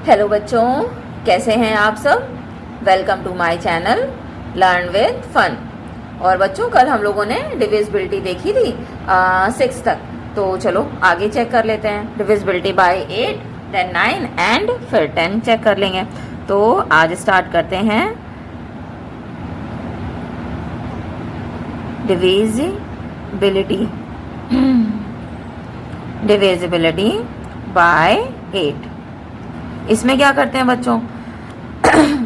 Hello बच्चों, कैसे हैं आप सब। Welcome to my channel learn with fun. और बच्चों, कल हम लोगों ने डिविजिबिलिटी देखी थी 6 तक, तो चलो आगे चेक कर लेते हैं। डिविजिबिलिटी बाय 8, देन 9 एंड फिर 10 चेक कर लेंगे। तो आज स्टार्ट करते हैं डिविजिबिलिटी डिविजिबिलिटी बाय 8। इसमें क्या करते हैं बच्चों,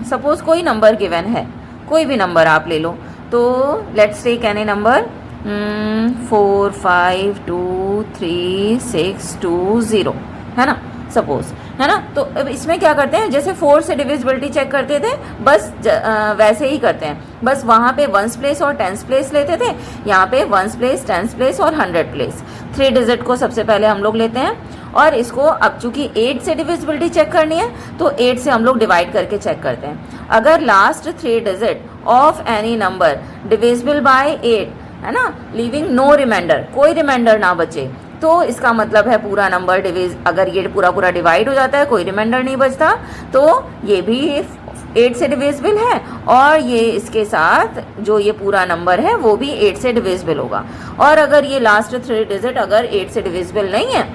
सपोज कोई नंबर गिवन है, कोई भी नंबर आप ले लो। तो लेट्स टेक एनी नंबर 4 5 2 3 6 2 0, है ना, सपोज, है ना। तो अब इसमें क्या करते हैं, जैसे 4 से डिविजिबिलिटी चेक करते थे, बस वैसे ही करते हैं। बस वहाँ पे वंस प्लेस और टेंस प्लेस लेते थे, यहाँ पे वंस प्लेस, टेंस प्लेस और 100 प्लेस। 3 डिजिट को सबसे पहले हम लोग लेते हैं, और इसको अब चूंकि 8 से डिविजिबिलिटी चेक करनी है तो 8 से हम लोग डिवाइड करके चेक करते हैं। अगर last 3 digit of any number divisible by 8, है ना, लीविंग नो रिमाइंडर, कोई रिमाइंडर ना बचे, तो इसका मतलब है पूरा नंबर अगर ये पूरा डिवाइड हो जाता है, कोई रिमाइंडर नहीं बचता, तो ये भी 8 से डिविजिबल है, और ये इसके साथ जो ये पूरा नंबर है वो भी 8 से डिविजिबल होगा। और अगर ये लास्ट 3 डिजिट अगर 8 से डिविजिबल नहीं है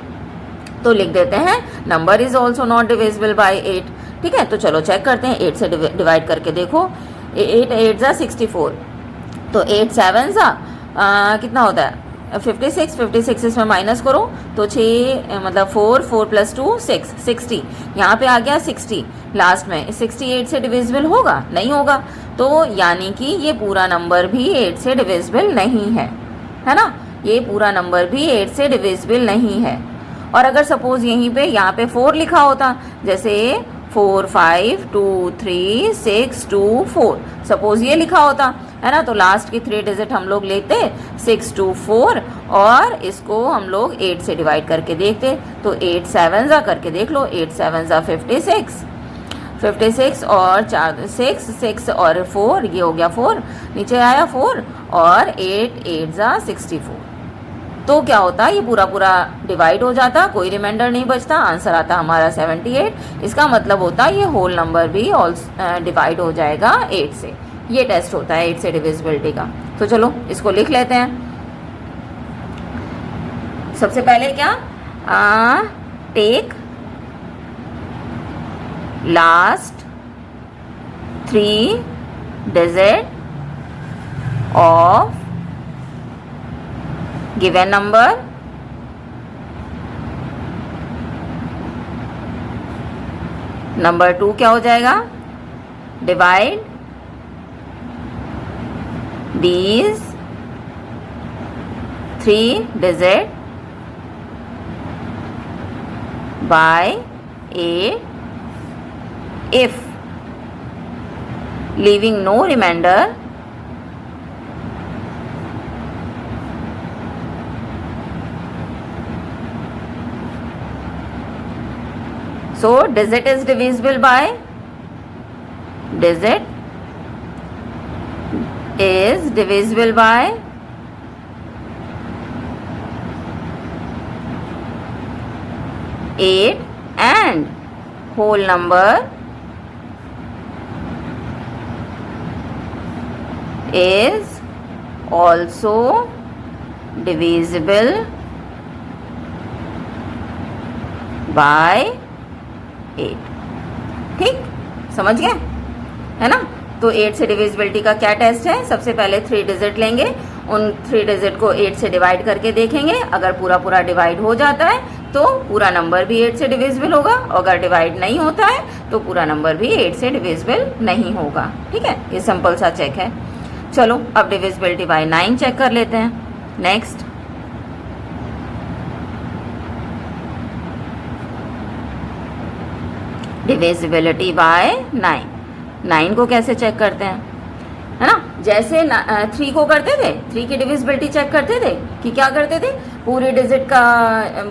तो लिख देते हैं number is also not divisible by 8। ठीक है, तो चलो चेक करते हैं। 8 से डिवाइड करके देखो, 8 8 जा 64, तो 8 7 जा कितना होता है 56। 56 इसमें माइनस करो तो 6 मतलब 4 4 + 2 6 60। यहाँ पे आ गया 60 लास्ट में। 68 से डिविजिबल होगा? नहीं होगा। तो यानी कि ये पूरा नंबर भी 8 से डिविजिबल नहीं है ना, ये पूरा नंबर भी 8 से डिविजिबल नहीं है। और अगर सपोज यहीं पे यहाँ पे 4 लिखा होता, जैसे 4 5 2 3 6 2 4, सपोज ये लिखा होता, है ना, तो लास्ट की 3 डिजिट हम लोग लेते 6 2 4, और इसको हम लोग 8 से डिवाइड करके देखते। तो 8 7 जा करके देख लो, 8 7 जा 56 और 4 6 6 और 4, ये हो गया 4, नीचे आया 4, और 8 8 जा 64। तो क्या होता, ये पूरा डिवाइड हो जाता, कोई रिमाइंडर नहीं बचता, आंसर आता हमारा 78। इसका मतलब होता है ये होल नंबर भी डिवाइड हो जाएगा 8 से। ये टेस्ट होता है 8 से डिविजिबिलिटी का। तो चलो इसको लिख लेते हैं। सबसे पहले क्या, take last 3 digit of given number, number 2 क्या हो जाएगा, divide these 3 digit by 8 if leaving no remainder so digit is divisible by 8 and whole number is also divisible by 8। ठीक, समझ गए, है ना। तो 8 से डिविजिबिलिटी का क्या टेस्ट है, सबसे पहले 3 डिजिट लेंगे, उन 3 डिजिट को 8 से डिवाइड करके देखेंगे। अगर पूरा डिवाइड हो जाता है तो पूरा नंबर भी 8 से डिविजिबल होगा, और अगर डिवाइड नहीं होता है तो पूरा नंबर भी 8 से डिविजिबल नहीं होगा। ठीक है, ये सिंपल सा चेक है। चलो अब डिविजिबिलिटी बाय 9 चेक कर लेते हैं। नेक्स्ट, डिविजिबिलिटी बाय 9 को कैसे चेक करते हैं, है ना। जैसे 3 को करते थे, 3 की डिविजिबिलिटी चेक करते थे कि क्या करते थे, पूरे डिजिट का,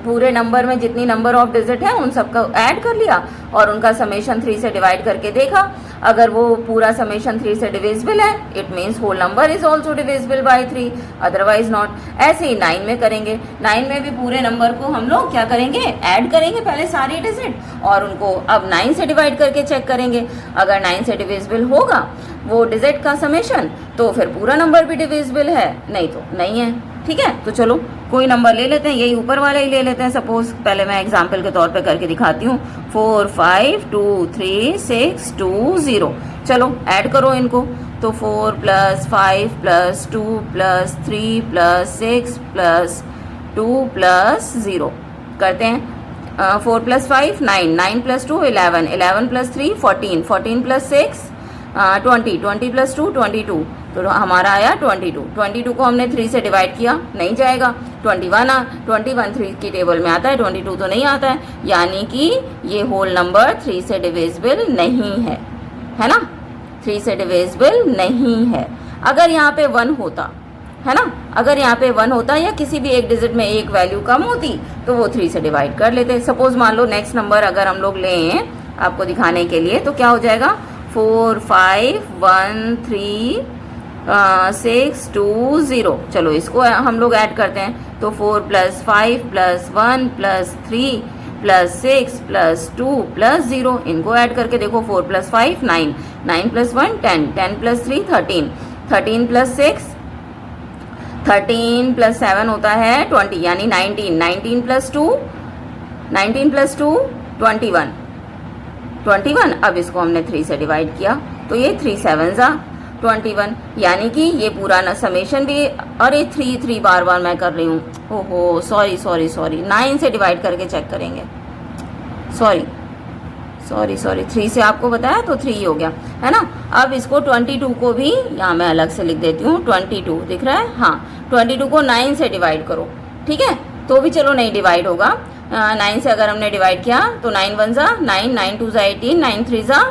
पूरे नंबर में जितनी नंबर ऑफ डिजिट है उन सबका ऐड कर लिया और उनका समेशन 3 से डिवाइड करके देखा। अगर वो पूरा समेशन 3 से डिविजिबल है, it means whole number is also divisible by 3, otherwise not. ऐसे ही 9 में करेंगे, 9 में भी पूरे नंबर को हम लोग क्या करेंगे, ऐड करेंगे पहले सारी डिजिट, और उनको अब 9 से डिवाइड करके चेक करेंगे। अगर 9 से डिविजिबल होगा वो डिजिट का समेशन, तो फिर पूरा नंबर भी डिविजिबल है, नहीं तो नहीं है। ठीक है, तो चलो कोई नंबर ले लेते हैं, यही ऊपर वाला ही ले लेते हैं सपोज। पहले मैं एग्जाम्पल के तौर पे करके दिखाती हूँ। 4 5 2 3 6 2 0। चलो ऐड करो इनको, तो 4 + 5 + 2 + 3 + 6 + 2 + 0 करते हैं। 4 + 5 9, 9 + 2 11, 11 + 3 14, 14 + 6 20, 20 + 2 22, तो हमारा आया 22। 22 को हमने 3 से डिवाइड किया, नहीं जाएगा। 21 3 की टेबल में आता है, 22 तो नहीं आता है, यानी कि ये होल नंबर 3 से डिविजिबल नहीं है ना, 3 से डिविजिबल नहीं है। अगर यहाँ पे 1 होता है ना, अगर यहाँ पे 1 होता या किसी भी एक डिजिट में एक वैल्यू कम होती तो वो 3 से डिवाइड कर लेते। सपोज मान लो नेक्स्ट नंबर अगर हम लोग लें आपको दिखाने के लिए, तो क्या हो जाएगा, 4 5 1 3 6 2 0। चलो इसको हम लोग ऐड करते हैं, तो 4 + 5 + 1 + 3 + 6 + 2 + 0, इनको ऐड करके देखो। 4 + 5 9, 9 + 1 10, 10 + 3 13, 13 + 6 13 + 7 होता है 20, यानी 19, 19 + 2 21, 21। अब इसको हमने 3 से डिवाइड किया, तो ये 3 7 21, यानी कि ये पूरा ना समेशन भी, अरे 3 बार मैं कर रही हूँ, ओहो सॉरी 9 से डिवाइड करके चेक करेंगे। सॉरी 3 से आपको बताया तो 3 हो गया, है ना। अब इसको 22 को भी यहाँ मैं अलग से लिख देती हूँ, 22 दिख रहा है, हाँ 22 को 9 से डिवाइड करो, ठीक है, तो भी चलो नहीं डिवाइड होगा। 9 से अगर हमने डिवाइड किया तो 9 1 ज़ा 9, 9 2 ज़ा 18, 9 3 ज़ा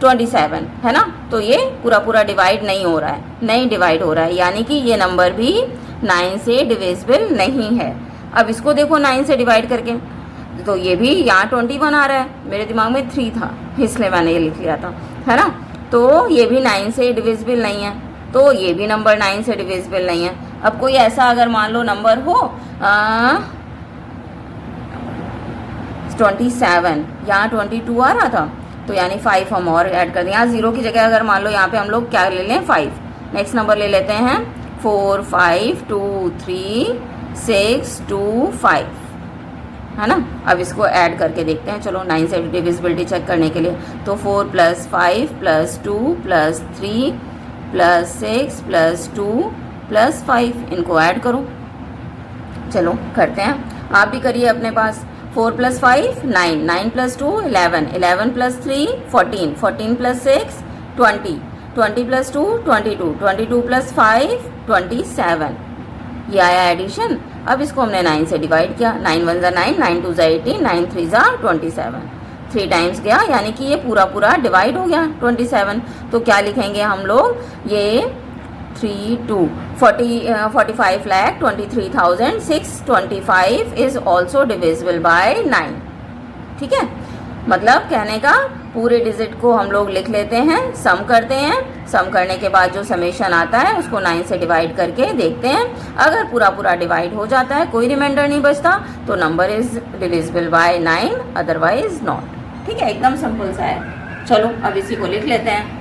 27, है ना। तो ये पूरा डिवाइड नहीं हो रहा है, नहीं डिवाइड हो रहा है, यानी कि ये नंबर भी 9 से डिविजिबल नहीं है। अब इसको देखो 9 से डिवाइड करके, तो ये भी यहाँ 21 आ रहा है, मेरे दिमाग में 3 था इसलिए मैंने ये लिख लिया था, है ना। तो ये भी 9 से डिविजिबल नहीं है, तो ये भी नंबर 9 से डिविजिबल नहीं है। अब कोई ऐसा अगर मान लो नंबर हो 27, यहाँ 22 आ रहा था, तो यानी 5 हम और ऐड कर दें। यहाँ 0 की जगह अगर मान लो यहाँ पे हम लोग क्या ले लें, 5। नेक्स्ट नंबर ले लेते हैं 4 5 2 3 6 2 5, है ना। अब इसको ऐड करके देखते हैं, चलो 9 से डिविजिबिलिटी चेक करने के लिए। तो 4 + 5 + 2 + 3 + 6 + 2 + 5, इनको ऐड करो। चलो करते हैं, आप भी करिए अपने पास। 4 + 5 9, 9 + 2 11, 11 + 3 14, 14 + 6 20, 20 + 2 22, 22 + 5 27, ये आया एडिशन। अब इसको हमने 9 से डिवाइड किया, 9 1 ज़ा 9, 9 2 ज़ा 18, 9 3 ज़ा 27, 3 टाइम्स गया, यानी कि ये पूरा डिवाइड हो गया 27। तो क्या लिखेंगे हम लोग, ये 45,23,625 इज ऑल्सो डिविजिबल बाय 9, ठीक है। मतलब कहने का पूरे डिजिट को हम लोग लिख लेते हैं, सम करते हैं, सम करने के बाद जो समेशन आता है उसको 9 से डिवाइड करके देखते हैं। अगर पूरा डिवाइड हो जाता है, कोई रिमाइंडर नहीं बचता, तो number is divisible bye 9, otherwise not. ठीक है, एकदम सिंपल सा है। चलो अब इसी को लिख लेते हैं।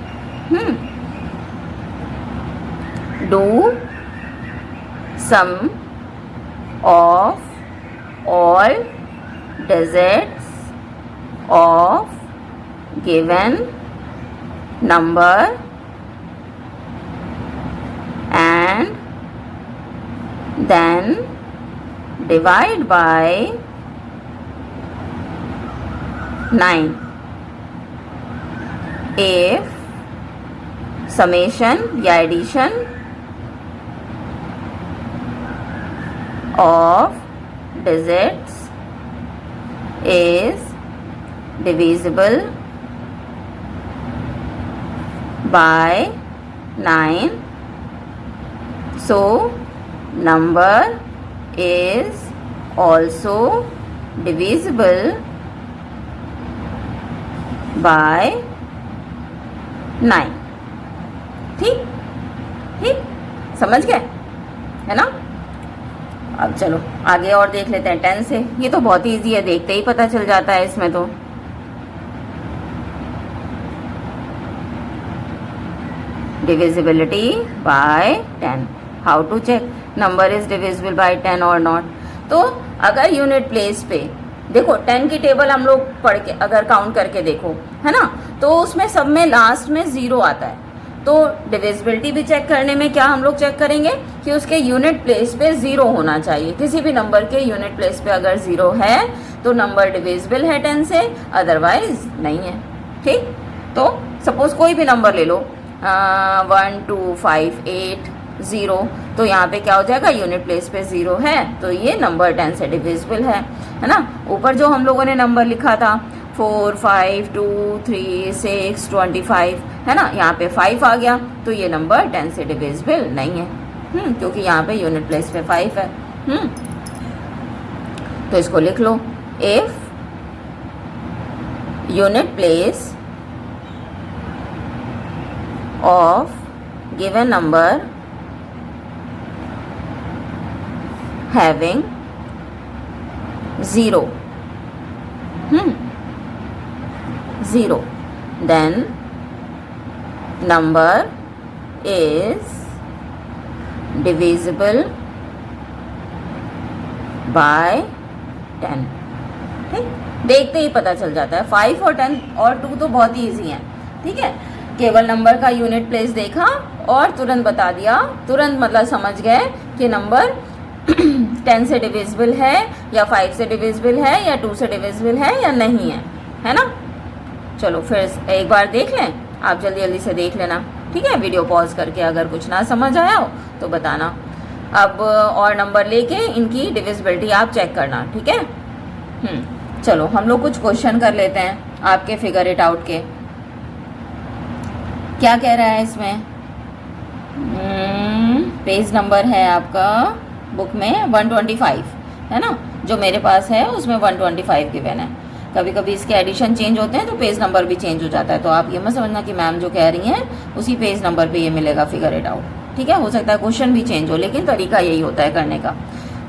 Do sum of all digits of given number and then divide by 9 if summation या addition of digits is divisible by 9, so number is also divisible by 9। ठीक ठीक, समझ गए, है ना। अब चलो आगे और देख लेते हैं 10 से। ये तो बहुत इजी है, देखते ही पता चल जाता है इसमें तो। Divisibility by 10, how to check number is divisible by 10 और नॉट। तो अगर यूनिट प्लेस पे देखो 10 की टेबल हम लोग पढ़ के अगर काउंट करके देखो, है ना, तो उसमें सब में लास्ट में 0 आता है। तो डिविजिबिलिटी भी चेक करने में क्या हम लोग चेक करेंगे कि उसके यूनिट प्लेस पे 0 होना चाहिए। किसी भी नंबर के यूनिट प्लेस पे अगर 0 है तो नंबर डिविजिबल है 10 से, अदरवाइज नहीं है। ठीक, तो सपोज कोई भी नंबर ले लो 1 2 5 8 0, तो यहाँ पे क्या हो जाएगा, यूनिट प्लेस पे 0 है तो ये नंबर 10 से डिविजिबल है ना। ऊपर जो हम लोगों ने नंबर लिखा था 4 5 2 3 6 25, है ना, यहाँ पे 5 आ गया तो ये नंबर 10 से डिविजिबल नहीं है, क्योंकि यहाँ पे यूनिट प्लेस पे 5 है। तो इसको लिख लो, if unit place of given number having 0, 0, then number is divisible by 10। ठीक, देखते ही पता चल जाता है। 5 और 10 और 2 तो बहुत ही ईजी हैं। ठीक है, केवल नंबर का यूनिट प्लेस देखा और तुरंत बता दिया, तुरंत मतलब समझ गए कि नंबर 10 से डिविजिबल है या 5 से डिविजिबल है या 2 से डिविजिबल है या नहीं है ना। चलो फिर एक बार देख लें, आप जल्दी जल्दी से देख लेना। ठीक है, वीडियो पॉज करके अगर कुछ ना समझ आया हो तो बताना। अब और नंबर लेके इनकी डिविजिबिलिटी आप चेक करना। ठीक है, चलो हम लोग कुछ क्वेश्चन कर लेते हैं आपके फिगर इट आउट के। क्या कह रहा है इसमें, पेज नंबर है आपका बुक में 125, है ना, जो मेरे पास है उसमें 125 गिवन है। कभी कभी इसके एडिशन चेंज होते हैं तो पेज नंबर भी चेंज हो जाता है, तो आप ये मत समझना कि मैम जो कह रही हैं उसी पेज नंबर पे ये मिलेगा फिगर इट आउट। ठीक है, हो सकता है क्वेश्चन भी चेंज हो, लेकिन तरीका यही होता है करने का।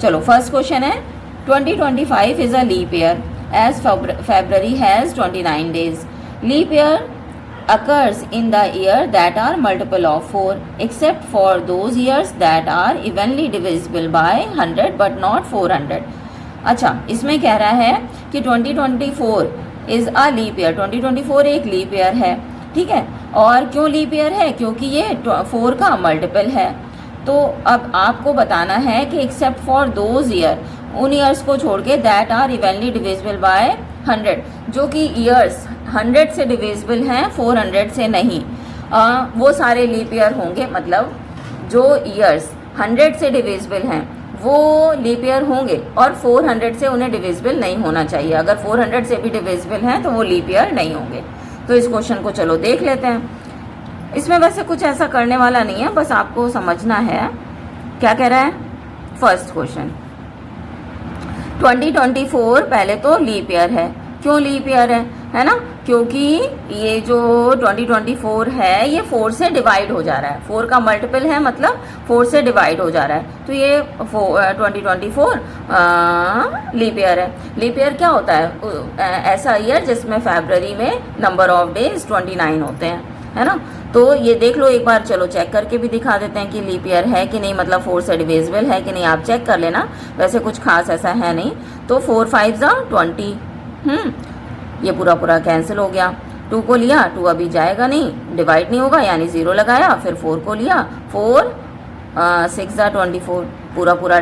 चलो फर्स्ट क्वेश्चन है, 2025 is a leap year as February has 29 days। Leap year occurs in the year that are multiple of 4 except for those years that are evenly divisible by 100 but not 400। अच्छा, इसमें कह रहा है कि 2024 is a leap year, 2024 एक leap year है। ठीक है, और क्यों लीप ईयर है, क्योंकि ये 4 का मल्टीपल है। तो अब आपको बताना है कि एक्सेप्ट फॉर दोज ईयर, उन ईयर्स को छोड़ के that are evenly divisible by 100, जो कि ईयर्स 100 से डिविजिबल हैं, 400 से नहीं। वो सारे लीप ईयर होंगे, मतलब जो ईयर्स 100 से डिविजिबल हैं वो लीप ईयर होंगे और 400 से उन्हें डिविजिबल नहीं होना चाहिए। अगर 400 से भी डिविजिबल हैं तो वो लीप ईयर नहीं होंगे। तो इस क्वेश्चन को चलो देख लेते हैं। इसमें वैसे कुछ ऐसा करने वाला नहीं है, बस आपको समझना है क्या कह रहा है। फर्स्ट क्वेश्चन, 2024 पहले तो लीप ईयर है। क्यों लीप ईयर है ना, क्योंकि ये जो 2024 है ये 4 से डिवाइड हो जा रहा है, 4 का मल्टीपल है मतलब 4 से डिवाइड हो जा रहा है, तो ये 2024 लीप ईयर है। लीप ईयर क्या होता है, ऐसा ईयर जिसमें फरवरी में नंबर ऑफ डेज 29 होते हैं, है ना। तो ये देख लो एक बार, चलो चेक करके भी दिखा देते हैं कि लीप ईयर है कि नहीं, मतलब 4 से डिविजिबल है कि नहीं, आप चेक कर लेना। वैसे कुछ खास ऐसा है नहीं। तो 4 5 20, ये पूरा पूरा कैंसिल हो गया। 2 को लिया, 2 अभी जाएगा नहीं, डिवाइड नहीं होगा, यानी 0 लगाया। फिर 4 को लिया, 4 6 24, पूरा पूरा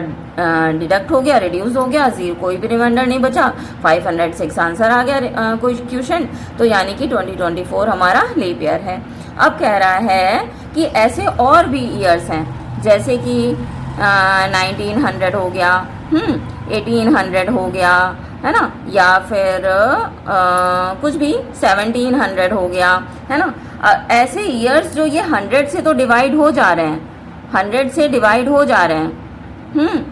डिडक्ट हो गया, रिड्यूस हो गया, 0 कोई भी रिमाइंडर नहीं बचा। 506 आंसर आ गया कोई क्वेश्चन, तो यानी कि 2024 हमारा लीप ईयर है। अब कह रहा है कि ऐसे और भी ईयर्स हैं, जैसे कि 1900 हो गया, 1800 हो गया, है ना, या फिर कुछ भी 1700 हो गया, है ना। ऐसे ईयर्स जो ये 100 से तो डिवाइड हो जा रहे हैं, 100 से डिवाइड हो जा रहे हैं।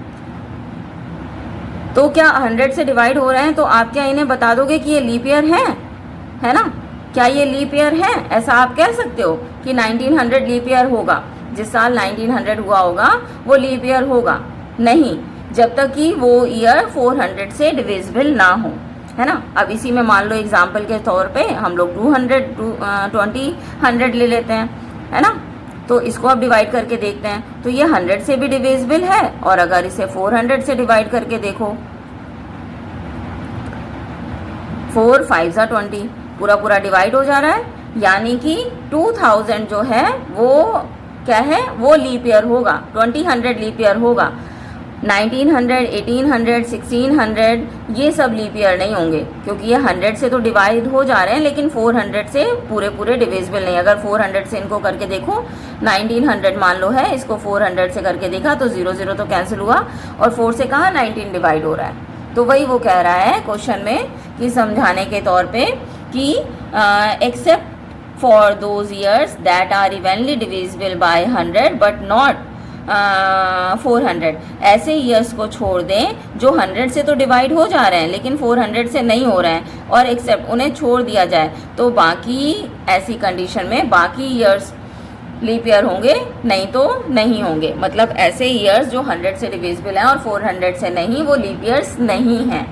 तो क्या 100 से डिवाइड हो रहे हैं तो आप क्या इन्हें बता दोगे कि ये लीप ईयर है ना। क्या ये लीप ईयर है? ऐसा आप कह सकते हो कि 1900 लीप ईयर होगा, जिस साल 1900 हुआ होगा वो लीप ईयर होगा? नहीं, जब तक कि वो ईयर 400 से डिविजिबल ना हो, है ना। अब इसी में मान लो एग्जाम्पल के तौर पे हम लोग 20 ले लेते हैं, है ना। तो इसको अब डिवाइड करके देखते हैं, तो ये 100 से भी डिविजिबल है, और अगर इसे 400 से डिवाइड करके देखो, 4 5 जा 20, पूरा पूरा डिवाइड हो जा रहा है, यानी कि 2000 जो है वो क्या है, वो लीप ईयर होगा, 2000 लीप ईयर होगा। 1900, 1800, 1600 ये सब लीप ईयर नहीं होंगे, क्योंकि ये 100 से तो डिवाइड हो जा रहे हैं, लेकिन 400 से पूरे पूरे डिविजिबल नहीं। अगर 400 से इनको करके देखो, 1900 मान लो है, इसको 400 से करके देखा तो 0 0 तो कैंसिल हुआ, और 4 से कहाँ 19 डिवाइड हो रहा है। तो वही वो कह रहा है क्वेश्चन में कि समझाने के तौर पे कि except for those years that are evenly divisible by 100 but not 400, ऐसे ईयर्स को छोड़ दें जो 100 से तो डिवाइड हो जा रहे हैं लेकिन 400 से नहीं हो रहे हैं, और एक्सेप्ट उन्हें छोड़ दिया जाए, तो बाकी ऐसी कंडीशन में बाकी ईयर्स लीप ईयर होंगे, नहीं तो नहीं होंगे। मतलब ऐसे ईयर्स जो 100 से डिविजिबल हैं और 400 से नहीं, वो लीप ईयर्स नहीं हैं,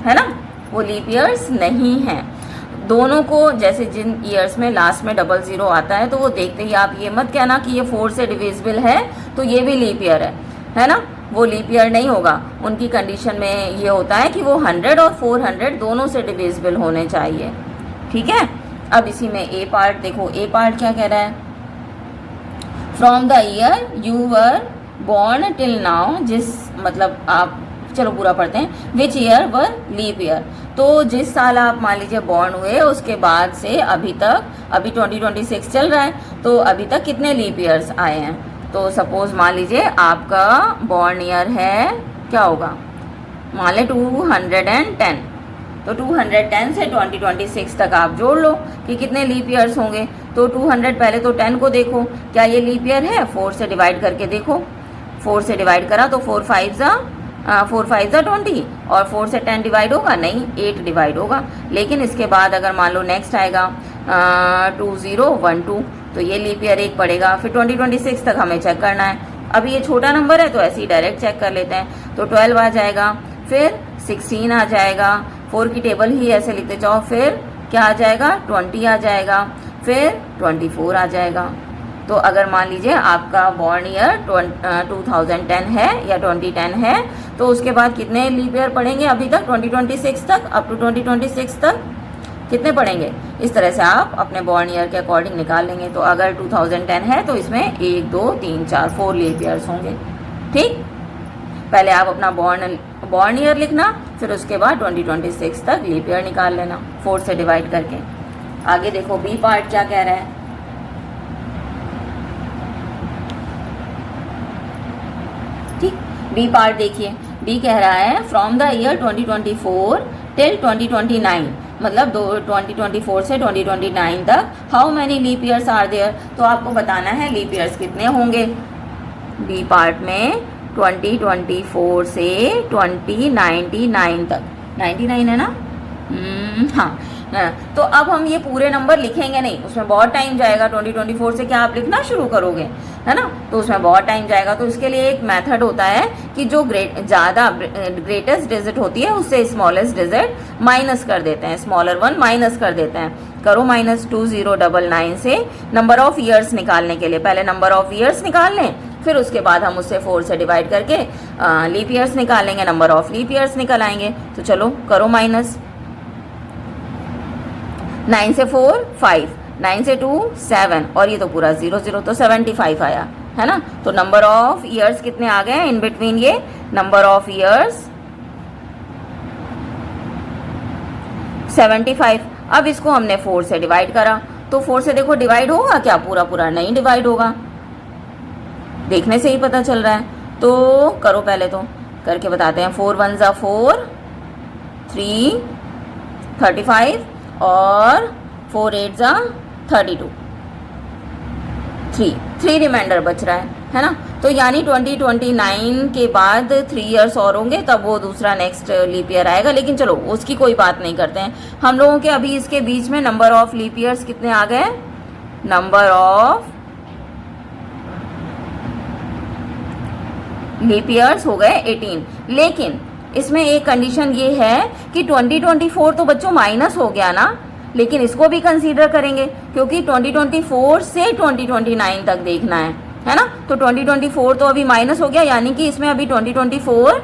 है ना, वो लीप ईयर्स नहीं हैं। दोनों को, जैसे जिन ईयर्स में लास्ट में 00 आता है, तो वो देखते ही आप ये मत कहना कि ये 4 से डिविजिबल है तो ये भी लीप ईयर है ना, वो लीप ईयर नहीं होगा। उनकी कंडीशन में ये होता है कि वो 100 और 400 दोनों से डिविजिबल होने चाहिए, ठीक है। अब इसी में ए पार्ट देखो, ए पार्ट क्या कह रहा है, from the year you were born till now, जिस मतलब आप चलो पूरा पढ़ते हैं, which year were leap year, तो जिस साल आप मान लीजिए बॉर्न हुए उसके बाद से अभी तक, अभी 2026 चल रहा है, तो अभी तक कितने लीप ईयर्स आए हैं। तो सपोज मान लीजिए आपका बॉर्न ईयर है, क्या होगा, मान लें 210, तो 210 से 2026 तक आप जोड़ लो कि कितने लीप ईयर्स होंगे। तो 200 पहले तो 10 को देखो, क्या ये लीप ईयर है, 4 से डिवाइड करके देखो, 4 से डिवाइड करा तो 4 5 जा 20, और 4 से 10 डिवाइड होगा, नहीं 8 डिवाइड होगा। लेकिन इसके बाद अगर मान लो नेक्स्ट आएगा 2012, तो ये लीप ईयर 1 पड़ेगा। फिर 2026 तक हमें चेक करना है, अभी ये छोटा नंबर है तो ऐसे ही डायरेक्ट चेक कर लेते हैं, तो 12 आ जाएगा, फिर 16 आ जाएगा, 4 की टेबल ही ऐसे लिखते जाओ, फिर क्या आ जाएगा, 20 आ जाएगा, फिर 24 आ जाएगा। तो अगर मान लीजिए आपका बॉर्न ईयर 2010 है या 2010 है, तो उसके बाद कितने लीप ईयर पढ़ेंगे अभी तक, 2026 तक, अप टू 2026 तक कितने पढ़ेंगे। इस तरह से आप अपने बॉर्न ईयर के अकॉर्डिंग निकाल लेंगे। तो अगर 2010 है तो इसमें 1 2 3 4 4 लीप ईयर्स होंगे, ठीक। पहले आप अपना बॉर्न ईयर लिखना, फिर उसके बाद 2026 तक लीप ईयर निकाल लेना 4 से डिवाइड करके। आगे देखो बी पार्ट क्या कह रहा है, ठीक। बी पार्ट देखिए, बी कह रहा है फ्रॉम द ईयर 2024 टिल 2029, मतलब 2024 से 2029 तक how many leap years are there, तो आपको बताना है लीप ईयर्स कितने होंगे। बी पार्ट में 2024 से 2099 तक, 99 है ना, हाँ। तो अब हम ये पूरे नंबर लिखेंगे नहीं, उसमें बहुत टाइम जाएगा। 2024 से क्या आप लिखना शुरू करोगे, है ना, तो उसमें बहुत टाइम जाएगा। तो इसके लिए एक मेथड होता है कि जो ज़्यादा ग्रेटेस्ट डिजिट होती है उससे स्मॉलेस्ट डिजिट माइनस कर देते हैं, स्मॉलर वन माइनस कर देते हैं। करो माइनस 2099 से नंबर ऑफ ईयर्स निकालने के लिए पहले नंबर ऑफ ईयर्स निकाल लें, फिर उसके बाद हम उससे 4 से डिवाइड करके लीप ईयर्स निकालेंगे, नंबर ऑफ लीप ईयर्स निकल आएंगे। तो चलो करो माइनस, 9 से 4 5, 9 से 2 7, और ये तो पूरा 0 0, तो 75 आया, है ना। तो नंबर ऑफ ईयर्स कितने आ गए इन बिटवीन, ये नंबर ऑफ ईयर्स 75। अब इसको हमने 4 से डिवाइड करा, तो 4 से देखो डिवाइड होगा क्या, पूरा पूरा नहीं डिवाइड होगा, देखने से ही पता चल रहा है। तो करो पहले तो करके बताते हैं, 4 1 जा 4, 3 35, और 4 8 जा 32, 3 रिमाइंडर बच रहा है ना। तो यानी 2029 के बाद 3 इयर्स और होंगे, तब वो दूसरा नेक्स्ट लीप ईयर आएगा। लेकिन चलो उसकी कोई बात नहीं करते हैं हम लोगों के। अभी इसके बीच में नंबर ऑफ लीप ईयर्स कितने आ गए? नंबर ऑफ लीप ईयर्स हो गए 18। लेकिन इसमें एक कंडीशन ये है कि 2024 तो बच्चों माइनस हो गया ना, लेकिन इसको भी कंसीडर करेंगे क्योंकि 2024 से 2029 तक देखना है ना। तो 2024 तो अभी माइनस हो गया, यानी कि इसमें अभी 2024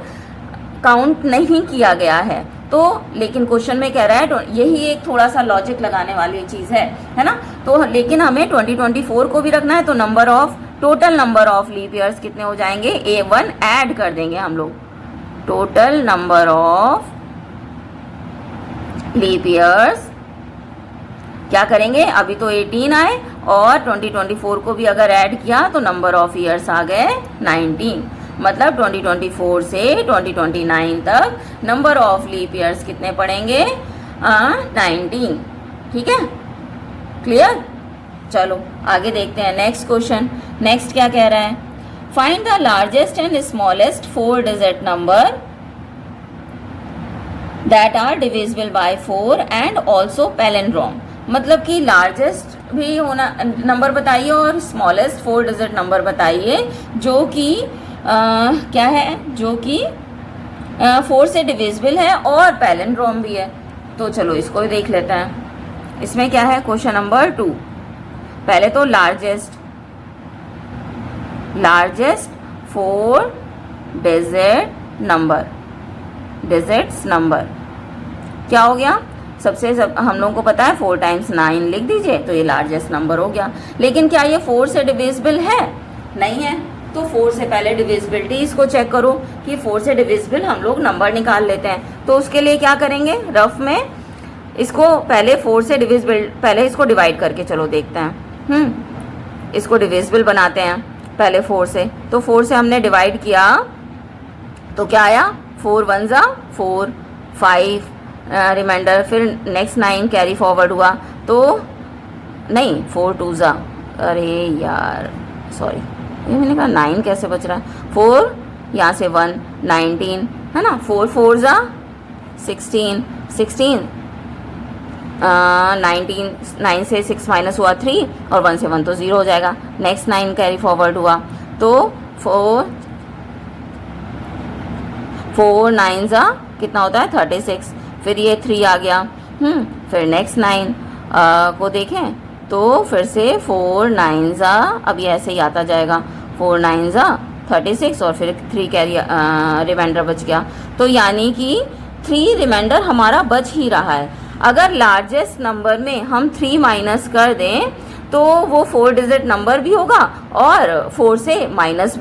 काउंट नहीं किया गया है। तो लेकिन क्वेश्चन में कह रहा है, यही एक थोड़ा सा लॉजिक लगाने वाली चीज़ है ना। तो लेकिन हमें 2024 को भी रखना है, तो number of total number of leap years कितने हो जाएंगे? A1 ऐड कर देंगे हम लोग। Total number of leap years क्या करेंगे? अभी तो 18 आए और 2024 को भी अगर ऐड किया तो नंबर ऑफ ईयर्स आ गए 19। मतलब 2024 से 2029 तक नंबर ऑफ लीप ईयर्स कितने पड़ेंगे? 19। ठीक है, क्लियर? चलो आगे देखते हैं नेक्स्ट क्वेश्चन। नेक्स्ट क्या कह रहा है? Find the largest and smallest 4 digit number that are divisible by 4 and also palindrome. मतलब कि लार्जेस्ट भी होना नंबर बताइए और स्मॉलेस्ट 4 डिजिट नंबर बताइए जो कि क्या है? जो कि 4 से डिविजिबल है और पैलिंड्रोम भी है। तो चलो इसको भी देख लेते हैं। इसमें क्या है? Question number 2। पहले तो लार्जेस्ट 4 डिजिट्स नंबर क्या हो गया? सबसे हम लोगों को पता है 4 टाइम्स 9 लिख दीजिए, तो ये लार्जेस्ट नंबर हो गया। लेकिन क्या ये 4 से डिविजिबल है? नहीं है। तो 4 से पहले डिविजिबिलिटी इसको चेक करो कि 4 से डिविजिबल हम लोग नंबर निकाल लेते हैं। तो उसके लिए क्या करेंगे? रफ में इसको पहले 4 से डिविजिबल, पहले इसको डिवाइड करके चलो देखते हैं। इसको डिविजिबल बनाते हैं पहले 4 से। तो 4 से हमने डिवाइड किया तो क्या आया? 4 1 ज़ा 4, 5 रिमाइंडर, फिर नेक्स्ट 9 कैरी फॉरवर्ड हुआ तो नहीं 4 2 ज़ा, अरे यार सॉरी, ये मैंने कहा 9 कैसे बच रहा है? 4 यहाँ से 1 19 है ना। 4 4 ज़ा 16 19, 9 से 6 माइनस हुआ 3 और 1 से 1 तो 0 हो जाएगा। नेक्स्ट 9 कैरी फॉरवर्ड हुआ तो 4 9 ज़ा कितना होता है? 36। फिर ये 3 आ गया। फिर नेक्स्ट 9 को देखें तो फिर से 4 9 ज़ा, अब ये ऐसे ही आता जाएगा। 4 9 ज़ा 36 और फिर 3 कैरी रिमाइंडर बच गया। तो यानी कि 3 रिमाइंडर हमारा बच ही रहा है। अगर लार्जेस्ट नंबर में हम 3 माइनस कर दें तो वो 4 डिजिट नंबर भी होगा और 4 से माइनस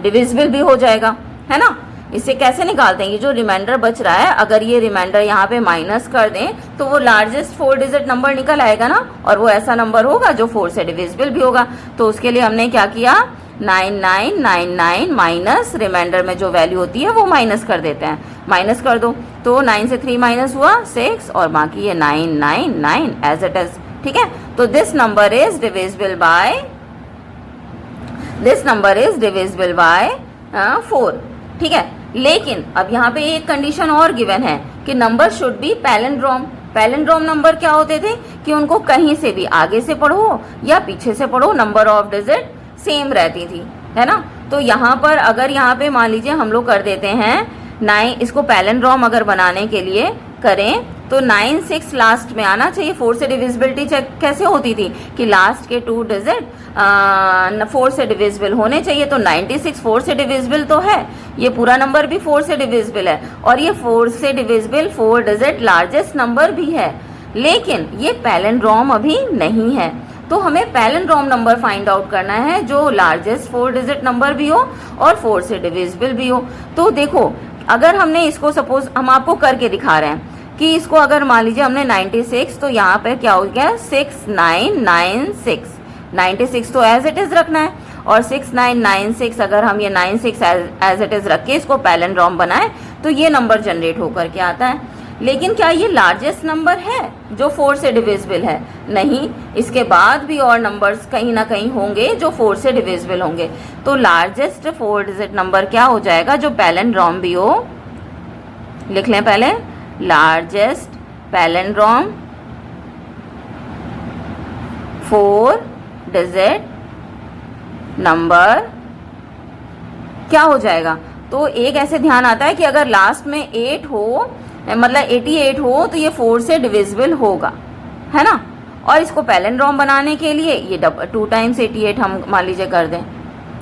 डिविजिबल भी हो जाएगा, है ना। इसे कैसे निकालते हैं? ये जो रिमाइंडर बच रहा है, अगर ये रिमाइंडर यहाँ पे माइनस कर दें तो वो लार्जेस्ट 4 डिजिट नंबर निकल आएगा ना, और वो ऐसा नंबर होगा जो 4 से डिविजिबल भी होगा। तो उसके लिए हमने क्या किया? 9999 माइनस रिमाइंडर में जो वैल्यू होती है वो माइनस कर देते हैं। माइनस कर दो तो 9 से 3 माइनस हुआ 6 और बाकी ये 999 एज इट इज। ठीक है, तो this number is divisible by 4। ठीक है, लेकिन अब यहाँ पे एक कंडीशन और गिवन है कि number should be palindrome. Palindrome number क्या होते थे कि उनको कहीं से भी आगे से पढ़ो या पीछे से पढ़ो, नंबर ऑफ डिजिट सेम रहती थी, है ना। तो यहाँ पर अगर यहाँ पे मान लीजिए हम लोग कर देते हैं 9, इसको पैलिंड्रोम अगर बनाने के लिए करें तो 9 6 लास्ट में आना चाहिए। 4 से डिविजिबिलिटी चेक कैसे होती थी कि लास्ट के 2 डिजिट 4 से डिविजिबल होने चाहिए। तो 96 4 से डिविजिबल तो है, ये पूरा नंबर भी 4 से डिविजिबल है और ये 4 से डिविजिबल 4 डिजिट लार्जेस्ट नंबर भी है, लेकिन ये पैलिंड्रोम अभी नहीं है। तो हमें पैलिंड्रोम नंबर फाइंड आउट करना है जो लार्जेस्ट 4 डिजिट नंबर भी हो और 4 से डिविजिबल भी हो। तो देखो, अगर हमने इसको सपोज हम आपको करके दिखा रहे हैं कि इसको अगर मान लीजिए हमने 96, तो यहाँ पे क्या हो गया 6996। 96 तो एज इट इज रखना है और 6996 अगर हम ये 96 एज इट इज रख के इसको पैलिंड्रोम बनाए तो ये नंबर जनरेट होकर के आता है। लेकिन क्या ये लार्जेस्ट नंबर है जो 4 से डिविजिबल है? नहीं, इसके बाद भी और नंबर्स कहीं ना कहीं होंगे जो 4 से डिविजिबल होंगे। तो लार्जेस्ट 4 डिजिट नंबर क्या हो जाएगा जो पैलिंड्रोम भी हो? लिख लें पहले, लार्जेस्ट पैलिंड्रोम 4 डिजिट नंबर क्या हो जाएगा? तो एक ऐसे ध्यान आता है कि अगर लास्ट में 8 हो, मतलब 88 हो, तो ये 4 से डिविजिबल होगा, है ना। और इसको पैलिंड्रोम बनाने के लिए ये 2 टाइम्स 88 हम मान लीजिए कर दें,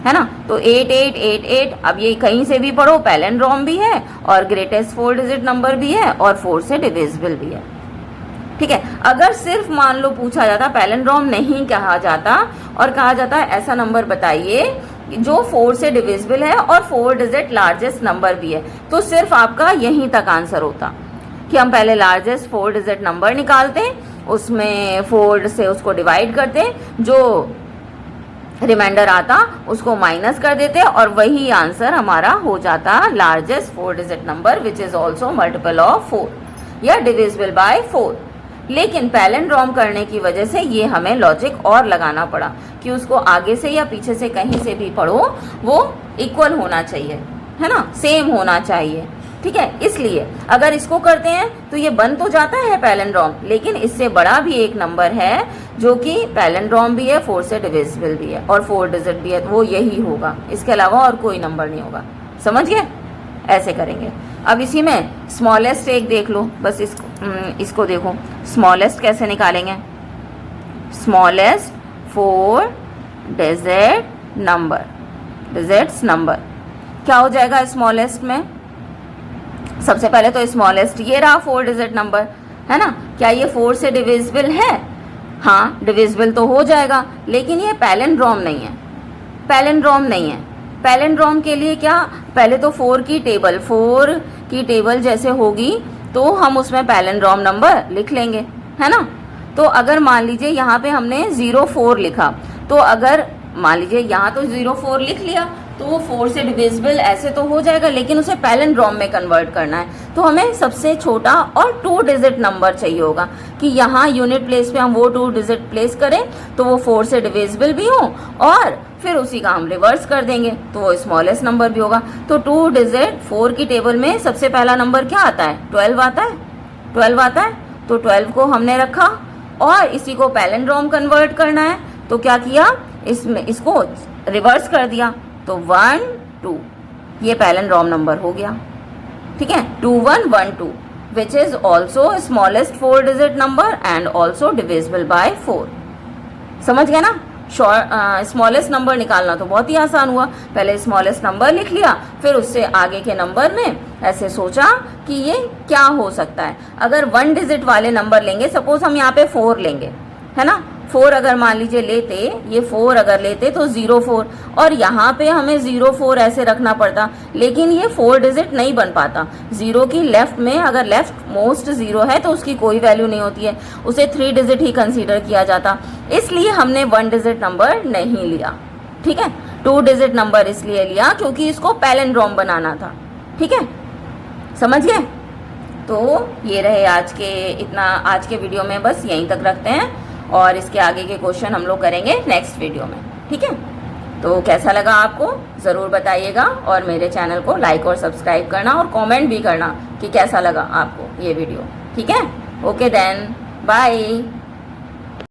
है ना। तो 8888, अब ये कहीं से भी पढ़ो पैलिंड्रोम भी है और ग्रेटेस्ट 4 डिजिट नंबर भी है और 4 से डिविजिबल भी है, ठीक है। अगर सिर्फ मान लो पूछा जाता, पैलिंड्रोम नहीं कहा जाता और कहा जाता ऐसा नंबर बताइए जो 4 से डिविजिबल है और 4 डिजिट लार्जेस्ट नंबर भी है, तो सिर्फ आपका यहीं तक आंसर होता कि हम पहले लार्जेस्ट 4 डिजिट नंबर निकालते, उसमें 4 से उसको डिवाइड करते, जो रिमाइंडर आता उसको माइनस कर देते और वही आंसर हमारा हो जाता largest 4 digit number which is also multiple of 4 या डिविजिबल बाय 4। लेकिन पैलिंड्रोम करने की वजह से ये हमें लॉजिक और लगाना पड़ा कि उसको आगे से या पीछे से कहीं से भी पढ़ो वो इक्वल होना चाहिए, है ना, सेम होना चाहिए, ठीक है। इसलिए अगर इसको करते हैं तो ये बन तो जाता है पैलिंड्रोम, लेकिन इससे बड़ा भी एक नंबर है जो कि पैलिंड्रोम भी है, 4 से डिविजिबल भी है और 4 डिजिट भी है, वो यही होगा, इसके अलावा और कोई नंबर नहीं होगा। समझ गए? ऐसे करेंगे। अब इसी में स्मॉलेस्ट एक देख लो, बस इसको देखो, स्मॉलेस्ट कैसे निकालेंगे? Smallest 4 digit number, digits number क्या हो जाएगा स्मॉलेस्ट में? सबसे पहले तो स्मॉलेस्ट ये रहा 4 डिजिट नंबर, है ना। क्या ये 4 से डिविजिबल है? हाँ, डिविजिबल तो हो जाएगा, लेकिन ये पैलिंड्रोम नहीं है, पैलिंड्रोम नहीं है। पैलिंड्रोम के लिए क्या, पहले तो 4 की टेबल जैसे होगी तो हम उसमें पैलिंड्रोम नंबर लिख लेंगे, है ना। तो अगर मान लीजिए यहाँ पे हमने 04 लिखा, तो अगर मान लीजिए यहाँ तो 04 लिख लिया तो वो 4 से डिविजिबल ऐसे तो हो जाएगा, लेकिन उसे पैलिंड्रोम में कन्वर्ट करना है तो हमें सबसे छोटा और 2 डिजिट नंबर चाहिए होगा कि यहाँ यूनिट प्लेस पे हम वो 2 डिजिट प्लेस करें तो वो 4 से डिविजिबल भी हो और फिर उसी का हम रिवर्स कर देंगे तो वो स्मॉलेस्ट नंबर भी होगा। तो 2 डिजिट 4 की टेबल में सबसे पहला नंबर क्या आता है? 12 आता है, 12 आता है। तो 12 को हमने रखा और इसी को पैलिंड्रोम कन्वर्ट करना है तो क्या किया, इसमें इसको रिवर्स कर दिया तो 1 2, ये पैलिंड्रोम नंबर हो गया, ठीक है। 2112 which is also smallest 4 digit number and also divisible by 4। समझ गए ना? स्मॉलेस्ट नंबर निकालना तो बहुत ही आसान हुआ, पहले स्मॉलेस्ट नंबर लिख लिया, फिर उससे आगे के नंबर में ऐसे सोचा कि ये क्या हो सकता है। अगर 1 डिजिट वाले नंबर लेंगे, सपोज हम यहाँ पे 4 लेंगे, है ना, 4 अगर मान लीजिए लेते, ये 4 अगर लेते तो 04 और यहाँ पे हमें 04 ऐसे रखना पड़ता, लेकिन ये 4 डिजिट नहीं बन पाता। 0 की लेफ्ट में अगर लेफ्ट मोस्ट 0 है तो उसकी कोई वैल्यू नहीं होती है, उसे 3 डिजिट ही कंसीडर किया जाता, इसलिए हमने 1 डिजिट नंबर नहीं लिया, ठीक है। 2 डिजिट नंबर इसलिए लिया क्योंकि इसको पैलिंड्रोम बनाना था, ठीक है। समझ गए? तो ये रहे आज के वीडियो में, बस यहीं तक रखते हैं और इसके आगे के क्वेश्चन हम लोग करेंगे नेक्स्ट वीडियो में, ठीक है। तो कैसा लगा आपको ज़रूर बताइएगा और मेरे चैनल को लाइक और सब्सक्राइब करना और कमेंट भी करना कि कैसा लगा आपको ये वीडियो, ठीक है। Okay then, bye.